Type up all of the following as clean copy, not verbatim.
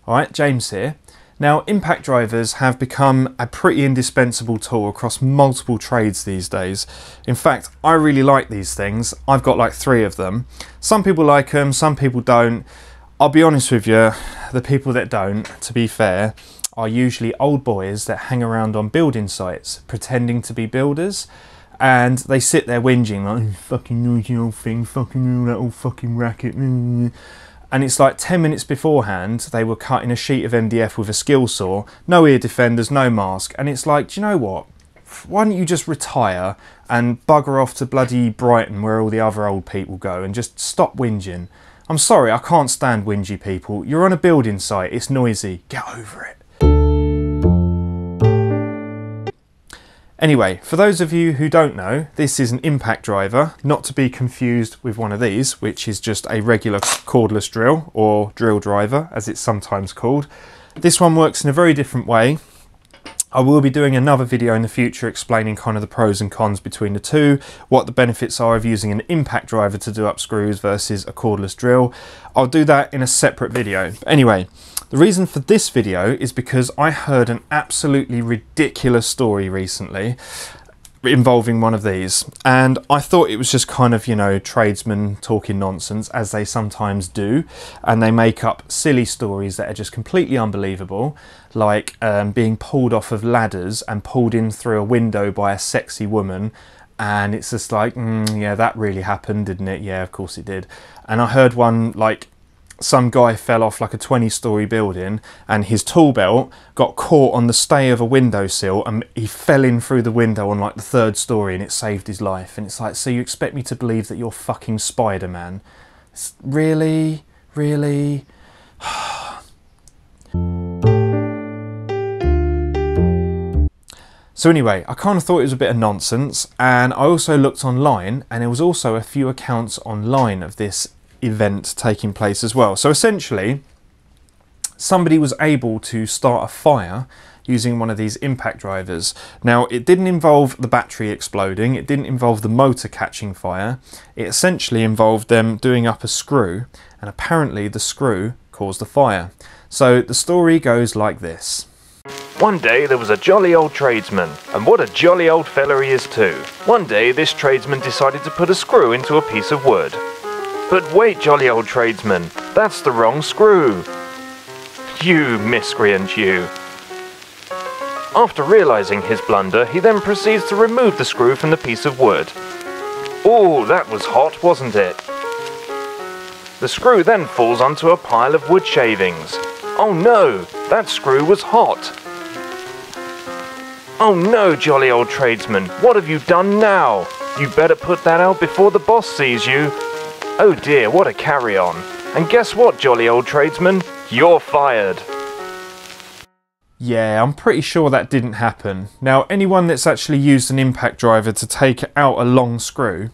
Alright, James here. Now, impact drivers have become a pretty indispensable tool across multiple trades these days. In fact, I really like these things. I've got like 3 of them. Some people like them, some people don't. I'll be honest with you, the people that don't, to be fair, are usually old boys that hang around on building sites pretending to be builders, and they sit there whinging like, fucking noisy old thing, fucking that old fucking racket. And it's like 10 minutes beforehand, they were cutting a sheet of MDF with a skill saw, no ear defenders, no mask. And it's like, do you know what? Why don't you just retire and bugger off to bloody Brighton where all the other old people go and just stop whinging? I'm sorry, I can't stand whingy people. You're on a building site, it's noisy, get over it. Anyway, for those of you who don't know, this is an impact driver, not to be confused with one of these, which is just a regular cordless drill, or drill driver, as it's sometimes called. This one works in a very different way. I will be doing another video in the future explaining kind of the pros and cons between the two, what the benefits are of using an impact driver to do up screws versus a cordless drill. I'll do that in a separate video. But anyway, the reason for this video is because I heard an absolutely ridiculous story recently involving one of these, and I thought it was just kind of, you know, tradesmen talking nonsense, as they sometimes do, and they make up silly stories that are just completely unbelievable, like being pulled off of ladders and pulled in through a window by a sexy woman. And it's just like, yeah, that really happened, didn't it? Yeah, of course it did. And I heard one, like, some guy fell off like a 20-story building and his tool belt got caught on the stay of a windowsill and he fell in through the window on like the 3rd story and it saved his life. And it's like, so you expect me to believe that you're fucking Spider-Man? Really? Really? So anyway, I kind of thought it was a bit of nonsense, and I also looked online and there was also a few accounts online of this event taking place as well. So essentially, somebody was able to start a fire using one of these impact drivers. Now, it didn't involve the battery exploding, it didn't involve the motor catching fire, it essentially involved them doing up a screw, and apparently the screw caused the fire. So the story goes like this. One day there was a jolly old tradesman, and what a jolly old fella he is too. One day this tradesman decided to put a screw into a piece of wood. But wait, jolly old tradesman, that's the wrong screw. You miscreant, you. After realising his blunder, he then proceeds to remove the screw from the piece of wood. Oh, that was hot, wasn't it? The screw then falls onto a pile of wood shavings. Oh no, that screw was hot. Oh no, jolly old tradesman, what have you done now? You better put that out before the boss sees you. Oh dear, what a carry-on. And guess what, jolly old tradesman? You're fired. Yeah, I'm pretty sure that didn't happen. Now, anyone that's actually used an impact driver to take out a long screw,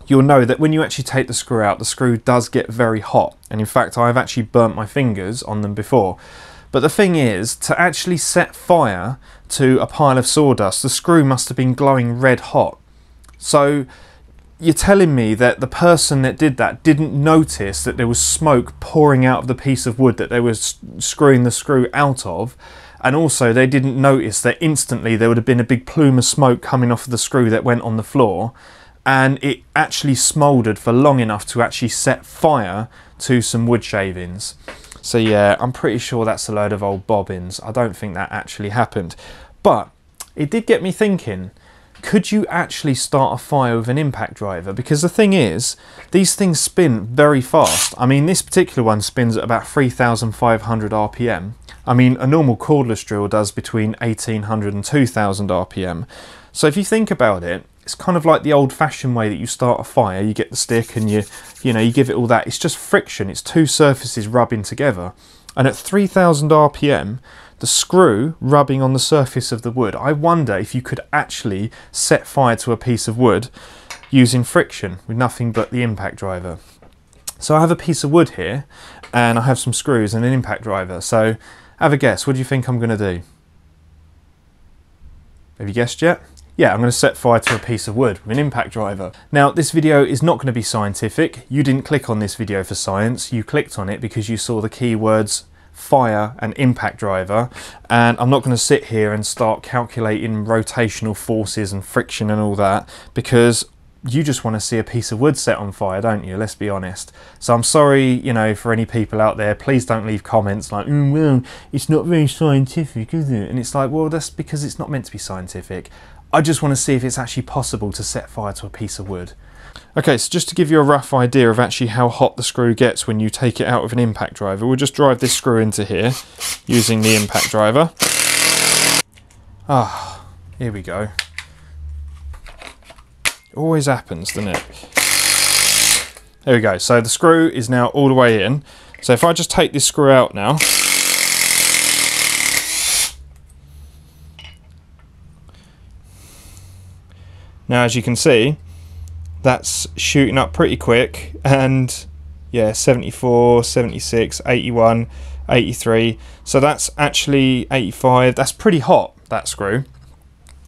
you'll know that when you actually take the screw out, the screw does get very hot. And in fact, I've actually burnt my fingers on them before. But the thing is, to actually set fire to a pile of sawdust, the screw must have been glowing red hot. So you're telling me that the person that did that didn't notice that there was smoke pouring out of the piece of wood that they were screwing the screw out of, and also they didn't notice that instantly there would have been a big plume of smoke coming off of the screw that went on the floor, and it actually smouldered for long enough to actually set fire to some wood shavings. So yeah, I'm pretty sure that's a load of old bobbins. I don't think that actually happened. But it did get me thinking, could you actually start a fire with an impact driver? Because the thing is, these things spin very fast. I mean, this particular one spins at about 3,500 RPM. I mean, a normal cordless drill does between 1,800 and 2,000 RPM. So if you think about it, it's kind of like the old-fashioned way that you start a fire. You get the stick and you give it all that. It's just friction. It's 2 surfaces rubbing together. And at 3,000 RPM, the screw rubbing on the surface of the wood, I wonder if you could actually set fire to a piece of wood using friction with nothing but the impact driver. So I have a piece of wood here, and I have some screws and an impact driver. So have a guess. What do you think I'm going to do? Have you guessed yet? Yeah, I'm going to set fire to a piece of wood with an impact driver. Now, this video is not going to be scientific. You didn't click on this video for science. You clicked on it because you saw the keywords fire and impact driver, and I'm not going to sit here and start calculating rotational forces and friction and all that, because you just want to see a piece of wood set on fire, don't you? Let's be honest. So I'm sorry, you know, for any people out there, please don't leave comments like, well, it's not very scientific, is it? And it's like, well, that's because it's not meant to be scientific. I just want to see if it's actually possible to set fire to a piece of wood. Okay, so just to give you a rough idea of actually how hot the screw gets when you take it out of an impact driver, we'll just drive this screw into here using the impact driver. Ah, here we go. Always happens, doesn't it? There we go. So the screw is now all the way in. So if I just take this screw out now, as you can see, that's shooting up pretty quick, and yeah, 74, 76, 81, 83. So that's actually 85. That's pretty hot, that screw.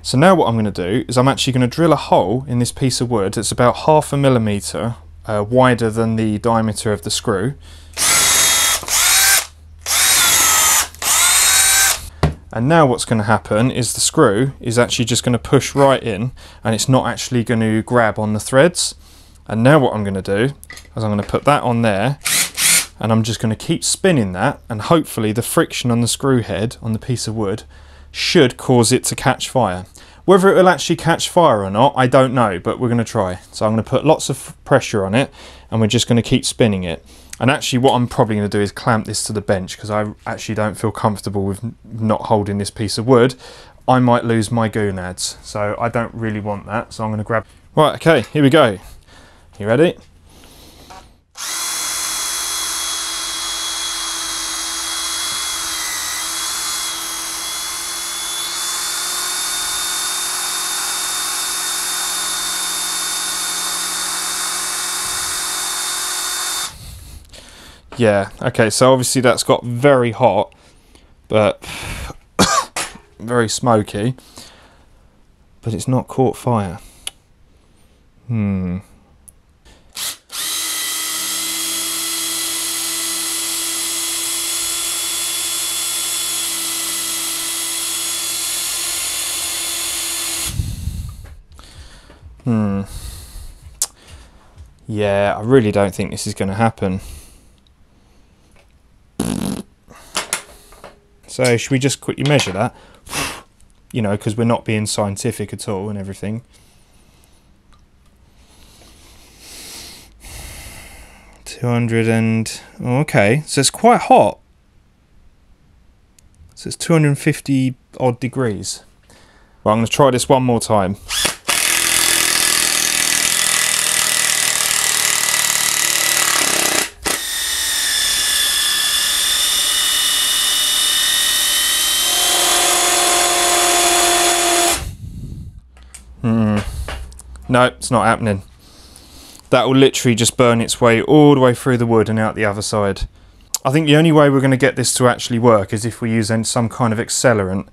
So now what I'm going to do is I'm actually going to drill a hole in this piece of wood. It's about 0.5 millimeter wider than the diameter of the screw. And now what's going to happen is the screw is actually just going to push right in, and it's not actually going to grab on the threads. And now what I'm going to do is I'm going to put that on there, and I'm just going to keep spinning that, and hopefully the friction on the screw head on the piece of wood should cause it to catch fire. Whether it will actually catch fire or not, I don't know, but we're going to try. So I'm going to put lots of pressure on it, and we're just going to keep spinning it. And actually what I'm probably going to do is clamp this to the bench, because I actually don't feel comfortable with not holding this piece of wood. I might lose my gonads, so I don't really want that. So I'm going to grab... Right, okay, here we go. You ready? Yeah, okay, so obviously that's got very hot, but very smoky, but it's not caught fire. Yeah, I really don't think this is going to happen. So should we just quickly measure that? You know, because we're not being scientific at all and everything. 200 and... Oh, okay, so it's quite hot. So it's 250 odd degrees. Well, I'm going to try this one more time. No, it's not happening. That will literally just burn its way all the way through the wood and out the other side. I think the only way we're going to get this to actually work is if we use some kind of accelerant,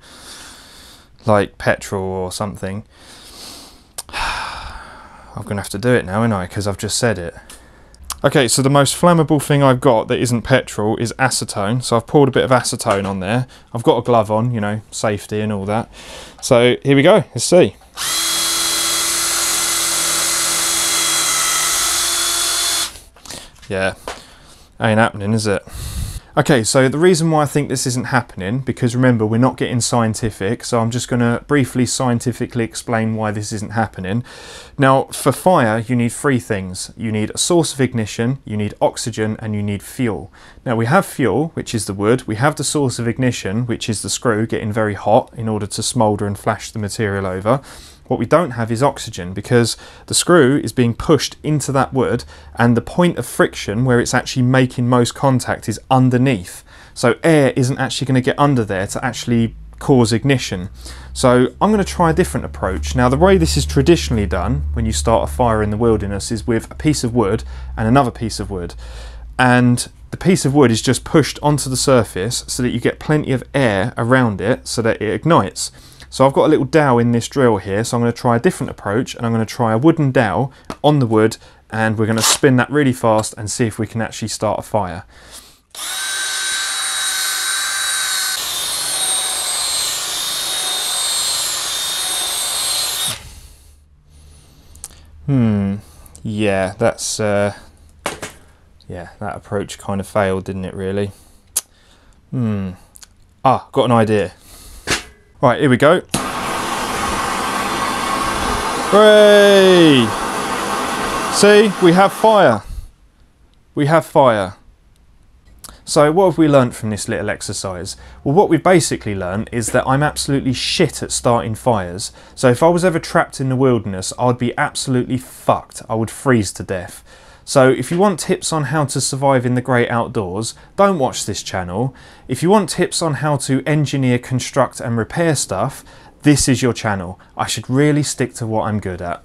like petrol or something. I'm going to have to do it now, aren't I? Because I've just said it. Okay, so the most flammable thing I've got that isn't petrol is acetone. So I've poured a bit of acetone on there. I've got a glove on, you know, safety and all that. So here we go, let's see. Yeah, ain't happening, is it? Okay, so the reason why I think this isn't happening, because remember, we're not getting scientific, so I'm just going to briefly scientifically explain why this isn't happening. Now, for fire, you need three things. You need a source of ignition, you need oxygen, and you need fuel. Now, we have fuel, which is the wood. We have the source of ignition, which is the screw getting very hot in order to smoulder and flash the material over. What we don't have is oxygen, because the screw is being pushed into that wood, and the point of friction where it's actually making most contact is underneath. So air isn't actually going to get under there to actually cause ignition. So I'm going to try a different approach. Now, the way this is traditionally done when you start a fire in the wilderness is with a piece of wood and another piece of wood. And the piece of wood is just pushed onto the surface so that you get plenty of air around it so that it ignites. So I've got a little dowel in this drill here, so I'm going to try a different approach, and I'm going to try a wooden dowel on the wood, and we're going to spin that really fast and see if we can actually start a fire. Yeah, that's yeah, that approach kind of failed, didn't it, really? Got an idea. Right, here we go. Hooray! See, we have fire. We have fire. So what have we learnt from this little exercise? Well, what we've basically learnt is that I'm absolutely shit at starting fires. So if I was ever trapped in the wilderness, I'd be absolutely fucked. I would freeze to death. So if you want tips on how to survive in the great outdoors, don't watch this channel. If you want tips on how to engineer, construct and repair stuff, this is your channel. I should really stick to what I'm good at.